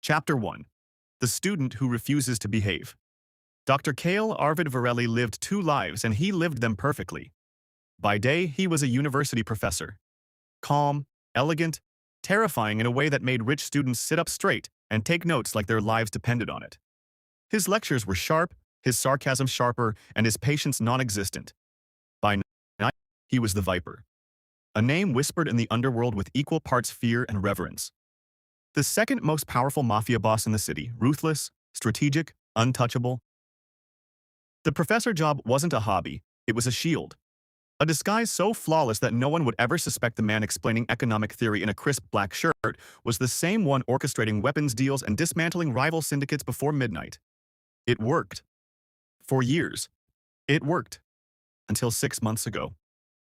Chapter 1. The Student Who Refuses to Behave. Dr. Kale Arvid Varelli lived two lives and he lived them perfectly. By day, he was a university professor. Calm, elegant, terrifying in a way that made rich students sit up straight and take notes like their lives depended on it. His lectures were sharp, his sarcasm sharper, and his patience non-existent. By night, he was the Viper. A name whispered in the underworld with equal parts fear and reverence. The second most powerful mafia boss in the city, ruthless, strategic, untouchable. The professor job wasn't a hobby, it was a shield. A disguise so flawless that no one would ever suspect the man explaining economic theory in a crisp black shirt was the same one orchestrating weapons deals and dismantling rival syndicates before midnight. It worked. For years. It worked. Until 6 months ago.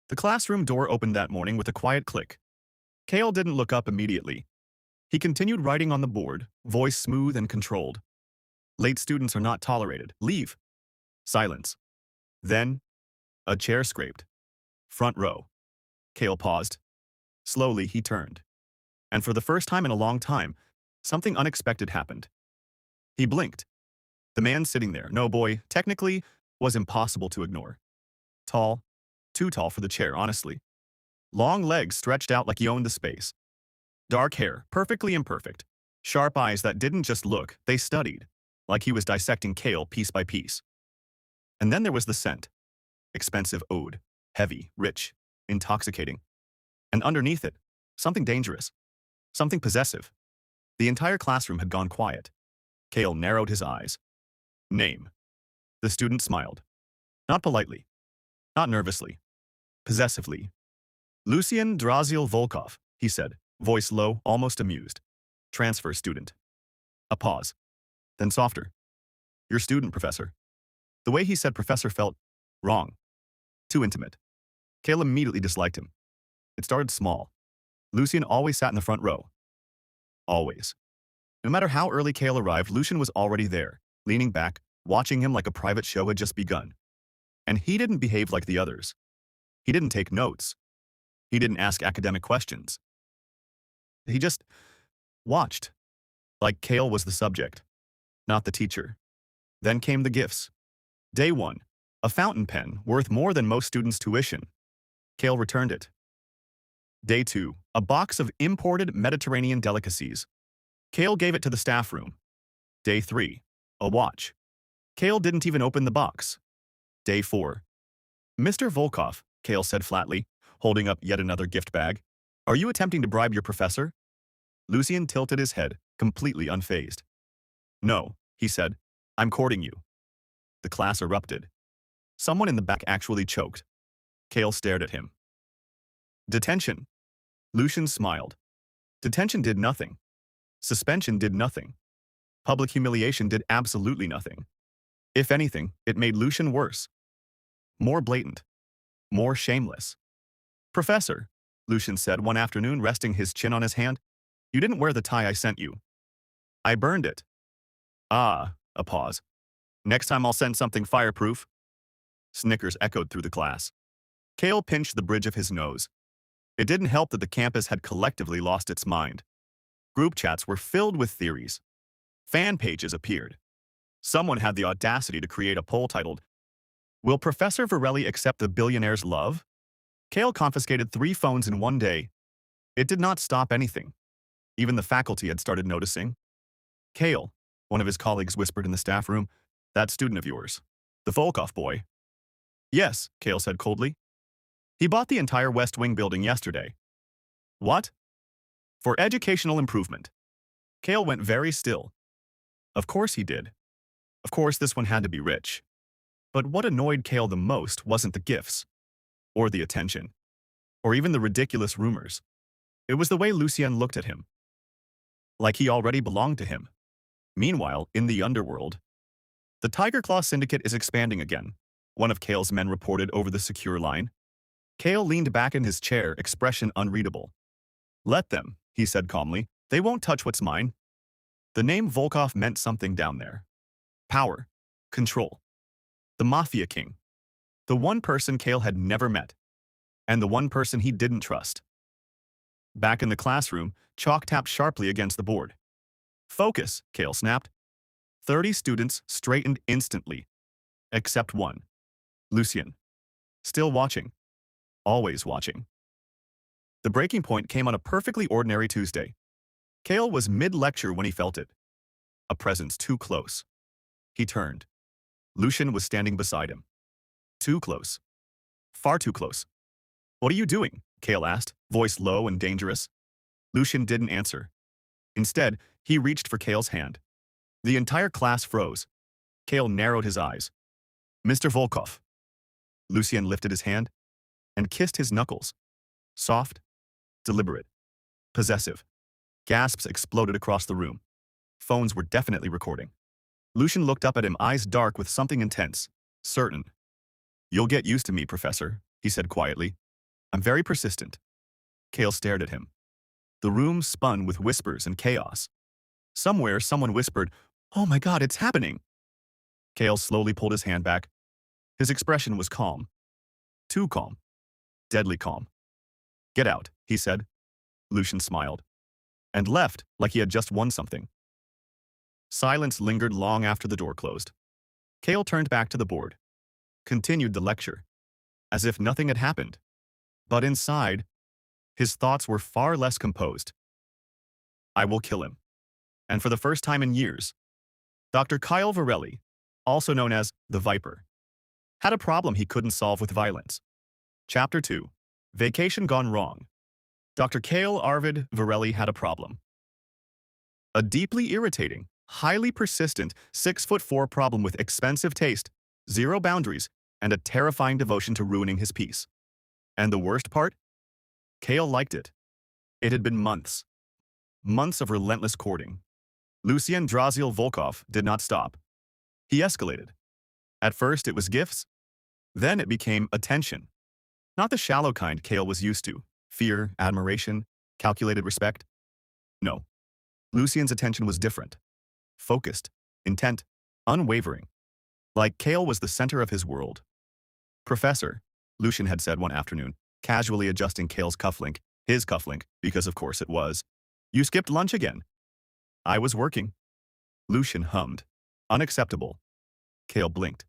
The classroom door opened that morning with a quiet click. Kale didn't look up immediately. He continued writing on the board, voice smooth and controlled. Late students are not tolerated. Leave. Silence. Then, a chair scraped. Front row. Kale paused. Slowly, he turned. And for the first time in a long time, something unexpected happened. He blinked. The man sitting there, no boy, technically, was impossible to ignore. Tall. Too tall for the chair, honestly. Long legs stretched out like he owned the space. Dark hair, perfectly imperfect. Sharp eyes that didn't just look, they studied, like he was dissecting Kale piece by piece. And then there was the scent. Expensive oud, heavy, rich, intoxicating. And underneath it, something dangerous. Something possessive. The entire classroom had gone quiet. Kale narrowed his eyes. Name. The student smiled. Not politely. Not nervously. Possessively. Lucien Draziel Volkov, he said, voice low, almost amused. Transfer student. A pause. Then softer. Your student, professor. The way he said professor felt wrong. Too intimate. Kale immediately disliked him. It started small. Lucien always sat in the front row. Always. No matter how early Kale arrived, Lucien was already there, leaning back, watching him like a private show had just begun. And he didn't behave like the others. He didn't take notes. He didn't ask academic questions. He just watched, like Kale was the subject, not the teacher. Then came the gifts. Day 1, a fountain pen worth more than most students' tuition. Kale returned it. Day 2, a box of imported Mediterranean delicacies. Kale gave it to the staff room. Day 3, a watch. Kale didn't even open the box. Day 4. Mr. Volkov, Kale said flatly, holding up yet another gift bag. Are you attempting to bribe your professor? Lucien tilted his head, completely unfazed. No, he said. I'm courting you. The class erupted. Someone in the back actually choked. Kale stared at him. Detention. Lucien smiled. Detention did nothing. Suspension did nothing. Public humiliation did absolutely nothing. If anything, it made Lucien worse. More blatant. More shameless. Professor, Lucien said one afternoon, resting his chin on his hand, you didn't wear the tie I sent you. I burned it. Ah, a pause. Next time I'll send something fireproof. Snickers echoed through the class. Kale pinched the bridge of his nose. It didn't help that the campus had collectively lost its mind. Group chats were filled with theories. Fan pages appeared. Someone had the audacity to create a poll titled, Will Professor Varelli accept the billionaire's love? Kale confiscated 3 phones in one day. It did not stop anything. Even the faculty had started noticing. Kale, one of his colleagues whispered in the staff room, that student of yours, the Volkov boy. Yes, Kale said coldly. He bought the entire West Wing building yesterday. What? For educational improvement. Kale went very still. Of course he did. Of course this one had to be rich. But what annoyed Kale the most wasn't the gifts, or the attention, or even the ridiculous rumors. It was the way Lucien looked at him. Like he already belonged to him. Meanwhile, in the underworld, the Tiger Claw Syndicate is expanding again, one of Kale's men reported over the secure line. Kale leaned back in his chair, expression unreadable. Let them, he said calmly. They won't touch what's mine. The name Volkov meant something down there. Power. Control. The Mafia King. The one person Kale had never met. And the one person he didn't trust. Back in the classroom, chalk tapped sharply against the board. Focus, Kale snapped. 30 students straightened instantly, except one. Lucien. Still watching. Always watching. The breaking point came on a perfectly ordinary Tuesday. Kale was mid-lecture when he felt it. A presence too close. He turned. Lucien was standing beside him. Too close. Far too close. What are you doing? Kale asked, voice low and dangerous. Lucien didn't answer. Instead, he reached for Kale's hand. The entire class froze. Kale narrowed his eyes. Mr. Volkov. Lucien lifted his hand and kissed his knuckles. Soft, deliberate, possessive. Gasps exploded across the room. Phones were definitely recording. Lucien looked up at him, eyes dark with something intense. Certain. You'll get used to me, Professor, he said quietly. I'm very persistent. Kale stared at him. The room spun with whispers and chaos. Somewhere, someone whispered, "Oh my God, it's happening!" Kale slowly pulled his hand back. His expression was calm. Too calm. Deadly calm. Get out, he said. Lucien smiled. And left like he had just won something. Silence lingered long after the door closed. Kale turned back to the board. Continued the lecture. As if nothing had happened. But inside, his thoughts were far less composed. I will kill him. And for the first time in years, Dr. Kyle Varelli, also known as the Viper, had a problem he couldn't solve with violence. Chapter 2. Vacation Gone Wrong. Dr. Kale Arvid Varelli had a problem. A deeply irritating, highly persistent 6'4" problem with expensive taste, zero boundaries, and a terrifying devotion to ruining his peace. And the worst part? Kale liked it. It had been months. Months of relentless courting. Lucien Draziel Volkov did not stop. He escalated. At first it was gifts. Then it became attention. Not the shallow kind Kale was used to. Fear, admiration, calculated respect. No. Lucien's attention was different. Focused, intent, unwavering. Like Kale was the center of his world. Professor, Lucien had said one afternoon, casually adjusting Kale's cufflink, his cufflink, because of course it was. You skipped lunch again. I was working. Lucien hummed. Unacceptable. Kale blinked.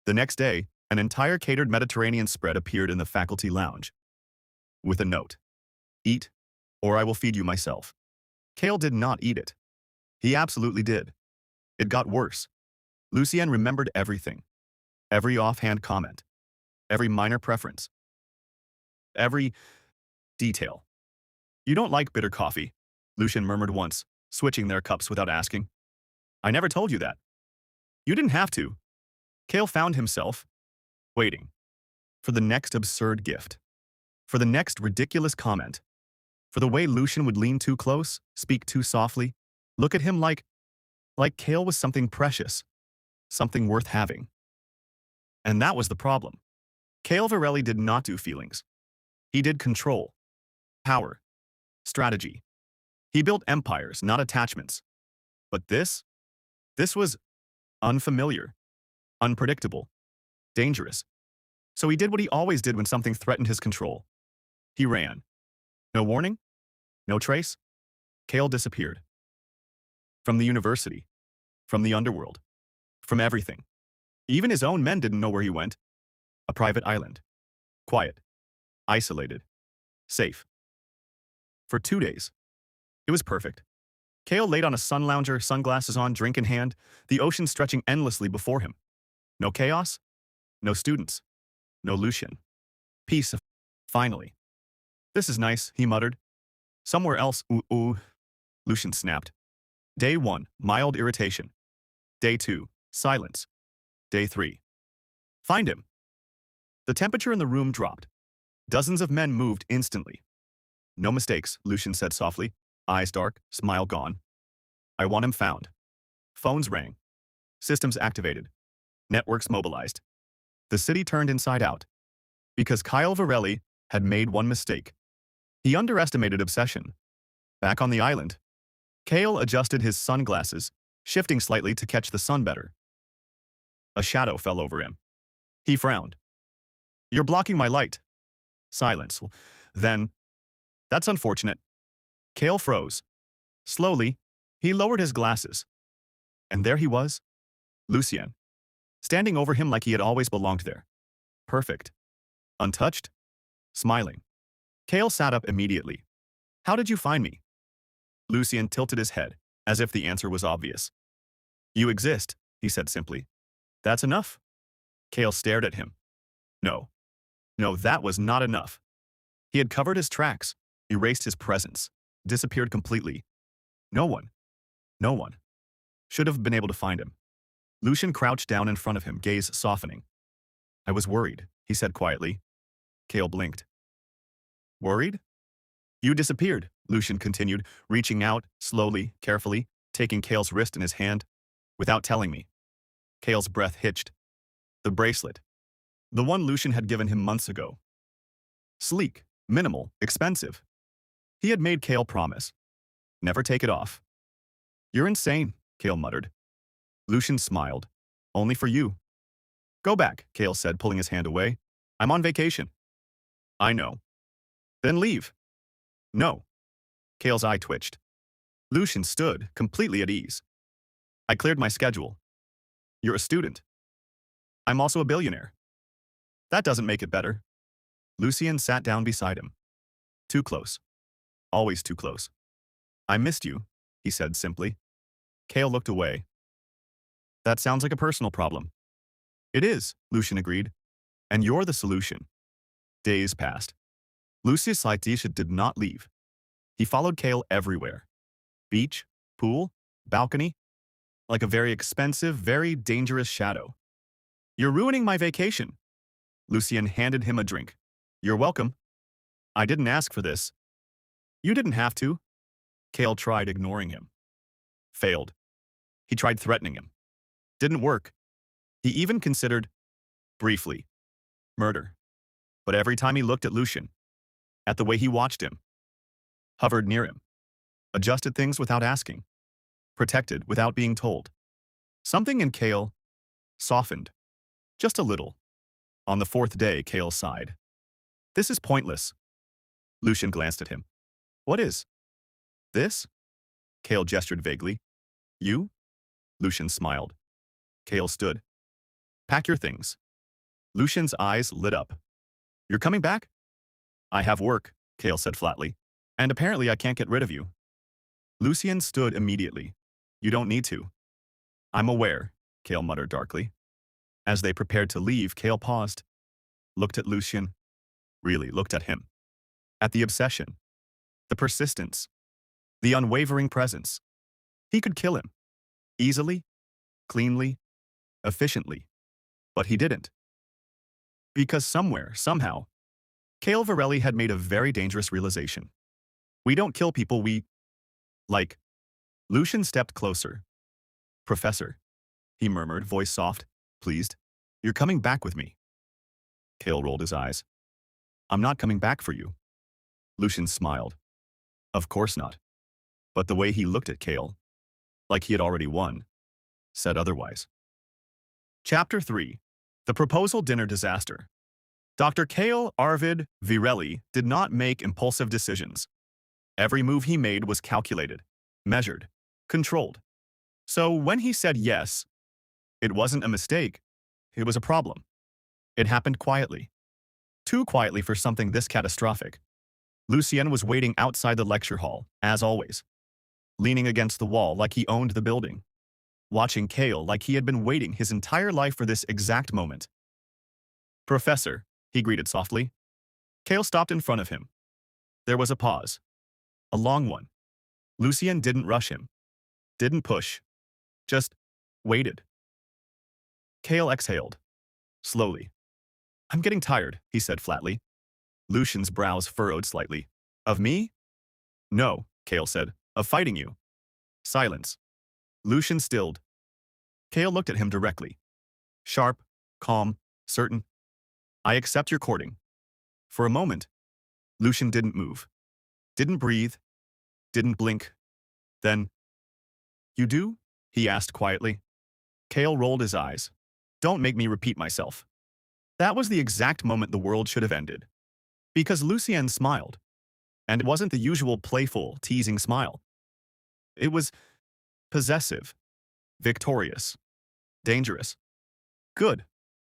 The next day, an entire catered Mediterranean spread appeared in the faculty lounge. With a note. Eat, or I will feed you myself. Kale did not eat it. He absolutely did. It got worse. Lucien remembered everything. Every offhand comment. Every minor preference. Every detail. You don't like bitter coffee, Lucien murmured once, switching their cups without asking. I never told you that. You didn't have to. Kale found himself waiting for the next absurd gift, for the next ridiculous comment, for the way Lucien would lean too close, speak too softly, look at him like Kale was something precious, something worth having. And that was the problem. Kale Varelli did not do feelings. He did control, power, strategy. He built empires, not attachments. But this was unfamiliar, unpredictable, dangerous. So he did what he always did when something threatened his control. He ran. No warning? No trace? Kale disappeared. From the university. From the underworld. From everything. Even his own men didn't know where he went. A private island. Quiet. Isolated. Safe. For 2 days. It was perfect. Kale laid on a sun lounger, sunglasses on, drink in hand, the ocean stretching endlessly before him. No chaos. No students. No Lucien. Peace. Finally. This is nice, he muttered. Somewhere else, ooh. Lucien snapped. Day 1, mild irritation. Day 2, silence. Day 3. Find him. The temperature in the room dropped. Dozens of men moved instantly. No mistakes, Lucien said softly, eyes dark, smile gone. I want him found. Phones rang. Systems activated. Networks mobilized. The city turned inside out. Because Kyle Varelli had made one mistake. He underestimated obsession. Back on the island, Kale adjusted his sunglasses, shifting slightly to catch the sun better. A shadow fell over him. He frowned. You're blocking my light. Silence. Then, that's unfortunate. Kale froze. Slowly, He lowered his glasses, and there he was, Lucien, standing over him like he had always belonged there. Perfect. Untouched. Smiling. Kale sat up immediately. How did you find me? Lucien tilted his head, as if the answer was obvious. You exist, he said simply. That's enough? Kale stared at him. No. No, that was not enough. He had covered his tracks, erased his presence, disappeared completely. No one should have been able to find him. Lucien crouched down in front of him, gaze softening. I was worried, he said quietly. Kale blinked. Worried? You disappeared, Lucien continued, reaching out, slowly, carefully, taking Kale's wrist in his hand, without telling me. Kale's breath hitched. The bracelet. The one Lucien had given him months ago. Sleek, minimal, expensive. He had made Kale promise. Never take it off. You're insane, Kale muttered. Lucien smiled. Only for you. Go back, Kale said, pulling his hand away. I'm on vacation. I know. Then leave. No. Kale's eye twitched. Lucien stood, completely at ease. I cleared my schedule. You're a student. I'm also a billionaire. That doesn't make it better. Lucien sat down beside him. Too close. Always too close. I missed you, he said simply. Kale looked away. That sounds like a personal problem. It is, Lucien agreed. And you're the solution. Days passed. Lucius Laetitia did not leave. He followed Kale everywhere. Beach, pool, balcony, like a very expensive, very dangerous shadow. You're ruining my vacation. Lucien handed him a drink. You're welcome. I didn't ask for this. You didn't have to. Kale tried ignoring him. Failed. He tried threatening him. Didn't work. He even considered, briefly, murder. But every time he looked at Lucien, at the way he watched him, hovered near him, adjusted things without asking, protected without being told, something in Kale softened, just a little. On the fourth day, Kale sighed. This is pointless. Lucien glanced at him. What is? This? Kale gestured vaguely. You? Lucien smiled. Kale stood. Pack your things. Lucien's eyes lit up. You're coming back? I have work, Kale said flatly. And apparently I can't get rid of you. Lucien stood immediately. You don't need to. I'm aware, Kale muttered darkly. As they prepared to leave, Kale paused, looked at Lucien, really looked at him. At the obsession, the persistence, the unwavering presence. He could kill him. Easily, cleanly, efficiently. But he didn't. Because somewhere, somehow, Kale Varelli had made a very dangerous realization. We don't kill people, we... like. Lucien stepped closer. Professor, he murmured, voice soft, pleased. You're coming back with me. Kale rolled his eyes. I'm not coming back for you. Lucien smiled. Of course not. But the way he looked at Kale, like he had already won, said otherwise. Chapter 3. The Proposal Dinner Disaster. Dr. Kale Arvid Virelli did not make impulsive decisions. Every move he made was calculated, measured, controlled. So when he said yes, it wasn't a mistake, it was a problem. It happened quietly. Too quietly for something this catastrophic. Lucien was waiting outside the lecture hall, as always, leaning against the wall like he owned the building, watching Kale like he had been waiting his entire life for this exact moment. Professor, he greeted softly. Kale stopped in front of him. There was a pause. A long one. Lucien didn't rush him. Didn't push. Just waited. Kale exhaled. Slowly. I'm getting tired, he said flatly. Lucien's brows furrowed slightly. Of me? No, Kale said. Of fighting you. Silence. Lucien stilled. Kale looked at him directly. Sharp, calm, certain. I accept your courting. For a moment, Lucien didn't move. Didn't breathe. Didn't blink. Then, you do? He asked quietly. Kale rolled his eyes. Don't make me repeat myself. That was the exact moment the world should have ended. Because Lucien smiled. And it wasn't the usual playful, teasing smile. It was Possessive. Victorious. Dangerous. Good,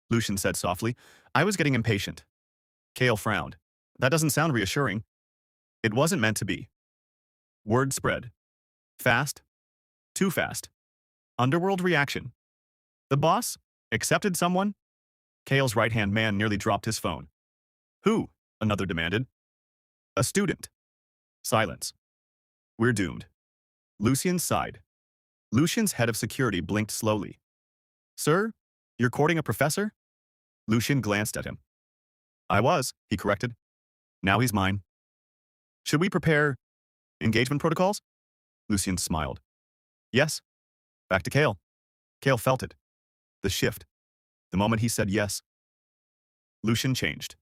Lucian said softly. I was getting impatient. Kale frowned. That doesn't sound reassuring. It wasn't meant to be. Word spread. Fast. Too fast. Underworld reaction. The boss accepted someone? Kale's right-hand man nearly dropped his phone. Who? Another demanded. A student. Silence. We're doomed. Lucian sighed. Lucian's head of security blinked slowly. Sir, you're courting a professor? Lucian glanced at him. I was, he corrected. Now he's mine. Should we prepare engagement protocols? Lucian smiled. Yes. Back to Kale. Kale felt it. The shift. The moment he said yes. Lucian changed.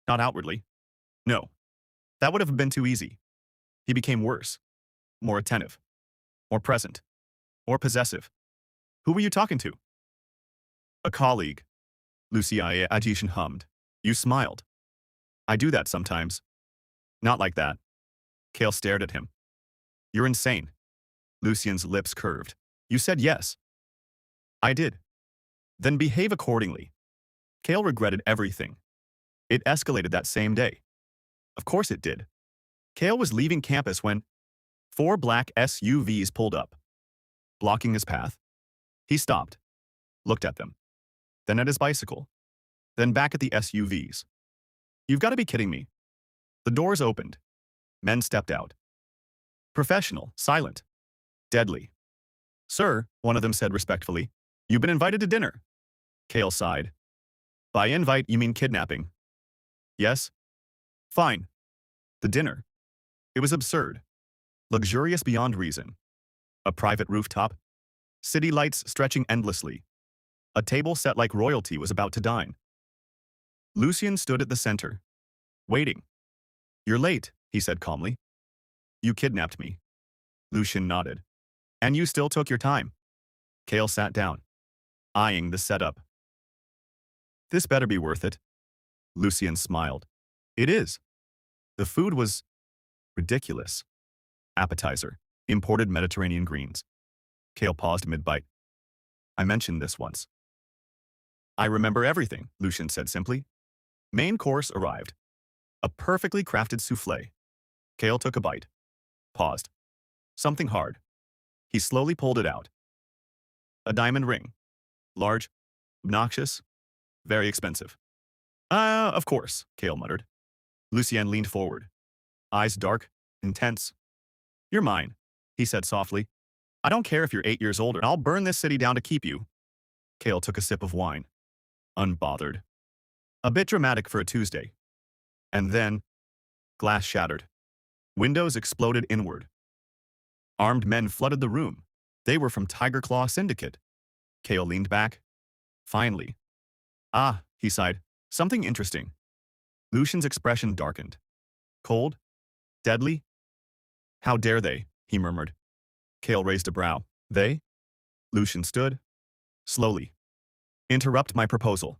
Not outwardly. No. That would have been too easy. He became worse. More attentive. More present. More possessive. Who were you talking to? A colleague. Lucia agitation hummed. You smiled. I do that sometimes. Not like that. Kale stared at him. You're insane. Lucian's lips curved. You said yes. I did. Then behave accordingly. Kale regretted everything. It escalated that same day. Of course it did. Kale was leaving campus when 4 black SUVs pulled up, blocking his path. He stopped, looked at them, then at his bicycle, then back at the SUVs. You've got to be kidding me. The doors opened. Men stepped out. Professional, silent, deadly. Sir, one of them said respectfully, you've been invited to dinner. Kale sighed. By invite, you mean kidnapping? Yes? Fine. The dinner. It was absurd. Luxurious beyond reason. A private rooftop. City lights stretching endlessly. A table set like royalty was about to dine. Lucian stood at the center, waiting. You're late, he said calmly. You kidnapped me. Lucian nodded. And you still took your time. Kale sat down, eyeing the setup. This better be worth it. Lucian smiled. It is. The food was ridiculous. Appetizer, imported Mediterranean greens. Kale paused mid-bite. I mentioned this once. I remember everything, Lucian said simply. Main course arrived. A perfectly crafted souffle. Kale took a bite. Paused. Something hard. He slowly pulled it out. A diamond ring. Large. Obnoxious. Very expensive. Of course, Kale muttered. Lucien leaned forward. Eyes dark, intense. You're mine, he said softly. I don't care if you're 8 years older. I'll burn this city down to keep you. Kale took a sip of wine. Unbothered. A bit dramatic for a Tuesday. And then, glass shattered. Windows exploded inward. Armed men flooded the room. They were from Tiger Claw Syndicate. Kale leaned back. Finally. Ah, he sighed. Something interesting. Lucian's expression darkened. Cold? Deadly? How dare they, he murmured. Kale raised a brow. They? Lucian stood. Slowly. Interrupt my proposal.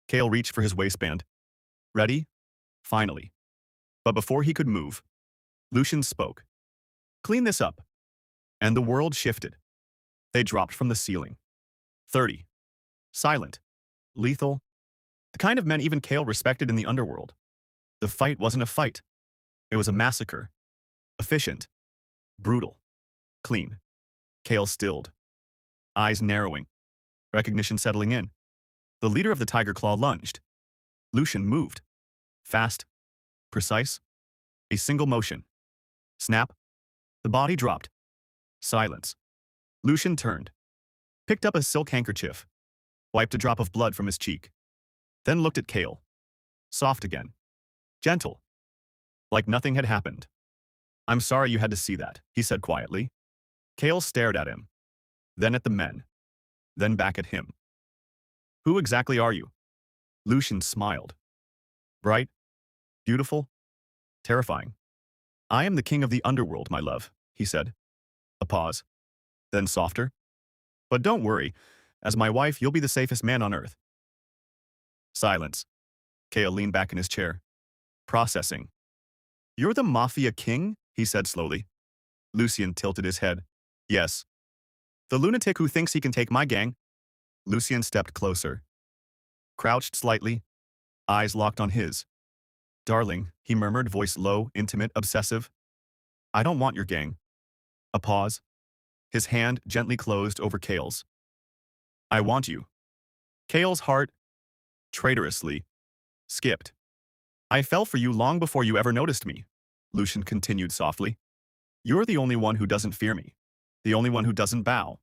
Kale reached for his waistband. Ready? Finally. But before he could move, Lucian spoke. Clean this up. And the world shifted. They dropped from the ceiling. 30. Silent. Lethal. The kind of men even Kale respected in the underworld. The fight wasn't a fight. It was a massacre. Efficient. Brutal. Clean. Kale stilled. Eyes narrowing. Recognition settling in. The leader of the Tiger Claw lunged. Lucian moved. Fast. Precise. A single motion. Snap. The body dropped. Silence. Lucian turned. Picked up a silk handkerchief. Wiped a drop of blood from his cheek. Then looked at Kale. Soft again. Gentle. Like nothing had happened. I'm sorry you had to see that, he said quietly. Kale stared at him. Then at the men. Then back at him. Who exactly are you? Lucian smiled. Bright. Beautiful. Terrifying. I am the king of the underworld, my love, he said. A pause. Then softer. But don't worry. As my wife, you'll be the safest man on earth. Silence. Kale leaned back in his chair. Processing. You're the Mafia king? He said slowly. Lucian tilted his head. Yes. The lunatic who thinks he can take my gang. Lucien stepped closer, crouched slightly, eyes locked on his. Darling, he murmured, voice low, intimate, obsessive. I don't want your gang. A pause. His hand gently closed over Kale's. I want you. Kale's heart, traitorously, skipped. I fell for you long before you ever noticed me, Lucien continued softly. You're the only one who doesn't fear me. The only one who doesn't bow.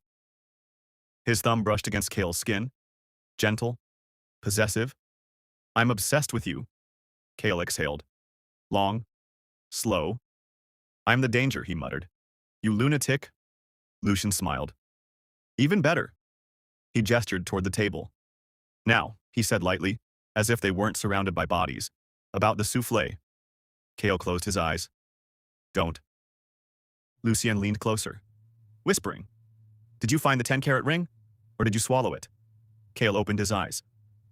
His thumb brushed against Kale's skin. Gentle, possessive. I'm obsessed with you. Kale exhaled. Long, slow. I'm the danger, he muttered. You lunatic. Lucien smiled. Even better. He gestured toward the table. Now, he said lightly, as if they weren't surrounded by bodies, about the souffle. Kale closed his eyes. Don't. Lucien leaned closer, whispering. Did you find the 10-carat ring, or did you swallow it? Kale opened his eyes,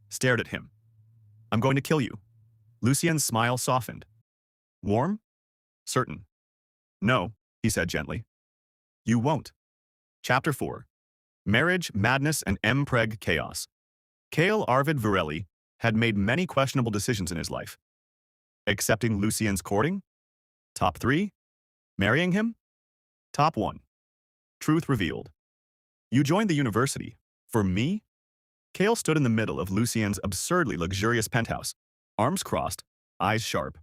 stared at him. I'm going to kill you. Lucien's smile softened. Warm? Certain. No, he said gently. You won't. Chapter 4. Marriage, Madness, and M-Preg Chaos. Kale Arvid Varelli had made many questionable decisions in his life. Accepting Lucien's courting? Top 3. Marrying him? Top 1. Truth revealed. You joined the university. For me? Kale stood in the middle of Lucien's absurdly luxurious penthouse, arms crossed, eyes sharp.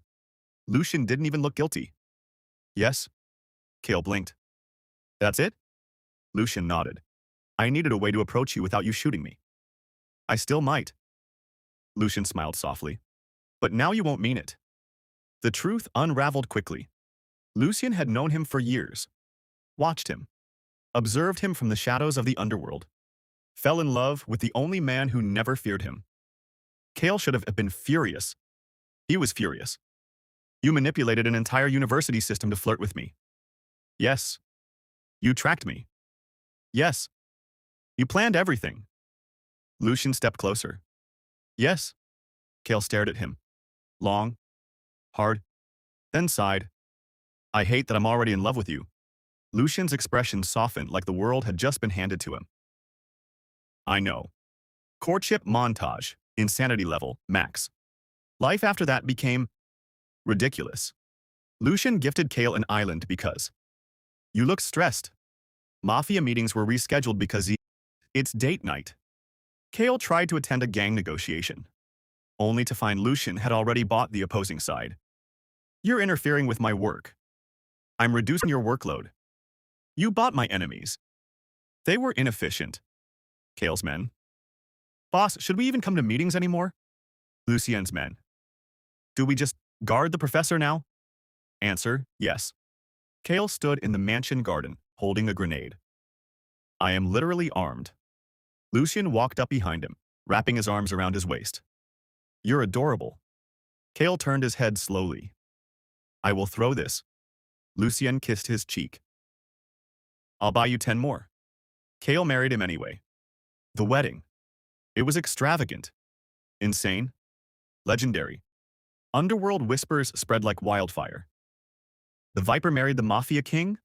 Lucien didn't even look guilty. Yes? Kale blinked. That's it? Lucien nodded. I needed a way to approach you without you shooting me. I still might. Lucien smiled softly. But now you won't mean it. The truth unraveled quickly. Lucien had known him for years. Watched him. Observed him from the shadows of the underworld. Fell in love with the only man who never feared him. Kale should have been furious. He was furious. You manipulated an entire university system to flirt with me. Yes. You tracked me. Yes. You planned everything. Lucien stepped closer. Yes. Kale stared at him. Long. Hard. Then sighed. I hate that I'm already in love with you. Lucien's expression softened like the world had just been handed to him. I know. Courtship montage, insanity level, max. Life after that became ridiculous. Lucien gifted Kale an island because you look stressed. Mafia meetings were rescheduled because it's date night. Kale tried to attend a gang negotiation, only to find Lucien had already bought the opposing side. You're interfering with my work. I'm reducing your workload. You bought my enemies. They were inefficient. Kale's men. Boss, should we even come to meetings anymore? Lucien's men. Do we just guard the professor now? Answer, yes. Kale stood in the mansion garden, holding a grenade. I am literally armed. Lucien walked up behind him, wrapping his arms around his waist. You're adorable. Kale turned his head slowly. I will throw this. Lucien kissed his cheek. I'll buy you 10 more. Kale married him anyway. The wedding. It was extravagant. Insane. Legendary. Underworld whispers spread like wildfire. The Viper married the Mafia King?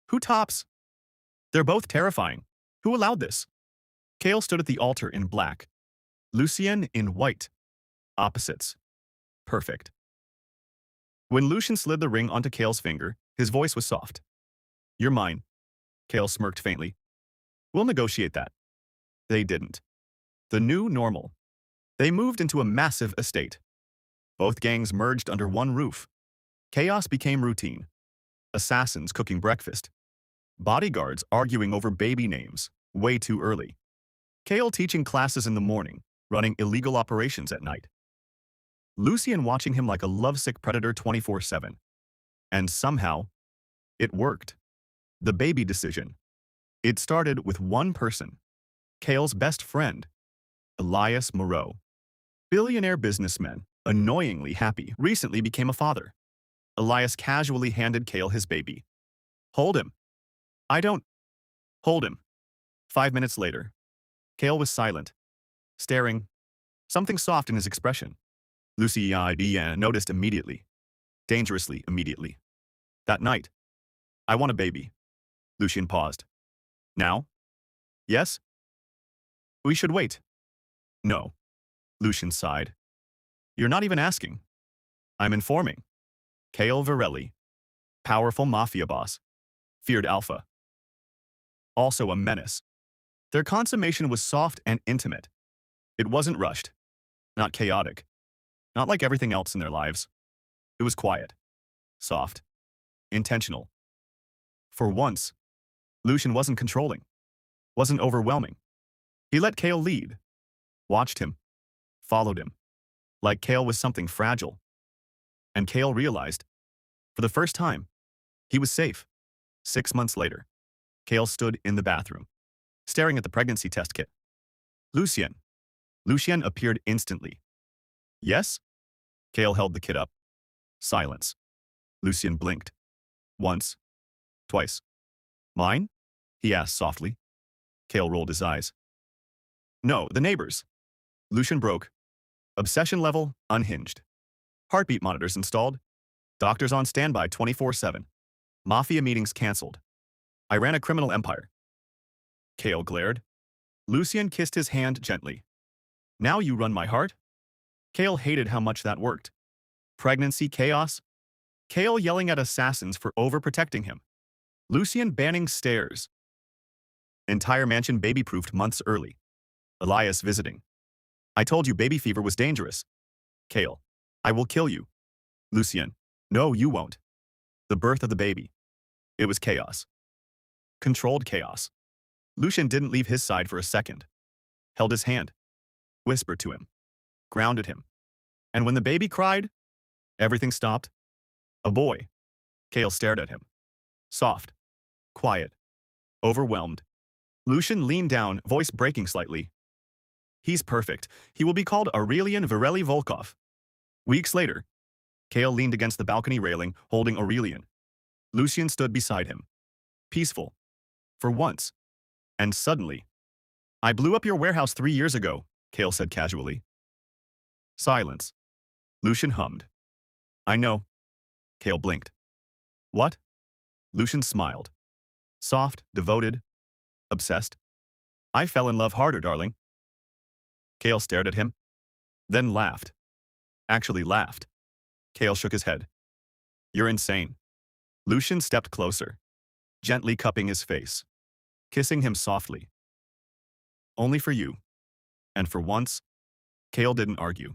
Who tops? They're both terrifying. Who allowed this? Kale stood at the altar in black. Lucien in white. Opposites. Perfect. When Lucien slid the ring onto Kale's finger, his voice was soft. You're mine. Kale smirked faintly. We'll negotiate that. They didn't. The new normal. They moved into a massive estate. Both gangs merged under one roof. Chaos became routine. Assassins cooking breakfast. Bodyguards arguing over baby names, way too early. Kale teaching classes in the morning, running illegal operations at night. Lucien watching him like a lovesick predator 24/7. And somehow, it worked. The baby decision. It started with one person. Kale's best friend, Elias Moreau. Billionaire businessman, annoyingly happy, recently became a father. Elias casually handed Kale his baby. Hold him. I don't. Hold him. 5 minutes later. Kale was silent, staring. Something soft in his expression. Lucien noticed immediately. Dangerously immediately. That night. I want a baby. Lucien paused. Now? Yes? We should wait. No. Lucian sighed. You're not even asking. I'm informing. Kale Varelli, powerful mafia boss, feared alpha. Also a menace. Their consummation was soft and intimate. It wasn't rushed, not chaotic, not like everything else in their lives. It was quiet, soft, intentional. For once, Lucian wasn't controlling, wasn't overwhelming. He let Kale lead, watched him, followed him, like Kale was something fragile. And Kale realized, for the first time, he was safe. 6 months later, Kale stood in the bathroom, staring at the pregnancy test kit. Lucien. Lucien appeared instantly. Yes? Kale held the kit up. Silence. Lucien blinked. Once. Twice. Mine? He asked softly. Kale rolled his eyes. No, the neighbors. Lucien broke. Obsession level unhinged. Heartbeat monitors installed. Doctors on standby 24/7. Mafia meetings canceled. I ran a criminal empire. Kale glared. Lucien kissed his hand gently. Now you run my heart? Kale hated how much that worked. Pregnancy chaos? Kale yelling at assassins for overprotecting him. Lucien banning stairs. Entire mansion baby-proofed months early. Elias visiting. I told you baby fever was dangerous. Kale. I will kill you. Lucien. No, you won't. The birth of the baby. It was chaos. Controlled chaos. Lucien didn't leave his side for a second. Held his hand. Whispered to him. Grounded him. And when the baby cried, everything stopped. A boy. Kale stared at him. Soft. Quiet. Overwhelmed. Lucien leaned down, voice breaking slightly. He's perfect. He will be called Aurelian Varelli Volkov. Weeks later, Kale leaned against the balcony railing, holding Aurelian. Lucien stood beside him. Peaceful. For once. And suddenly. I blew up your warehouse 3 years ago, Kale said casually. Silence. Lucien hummed. I know. Kale blinked. What? Lucien smiled. Soft, devoted, obsessed. I fell in love harder, darling. Kale stared at him, then laughed. Actually laughed. Kale shook his head. You're insane. Lucien stepped closer, gently cupping his face, kissing him softly. Only for you. And for once, Kale didn't argue.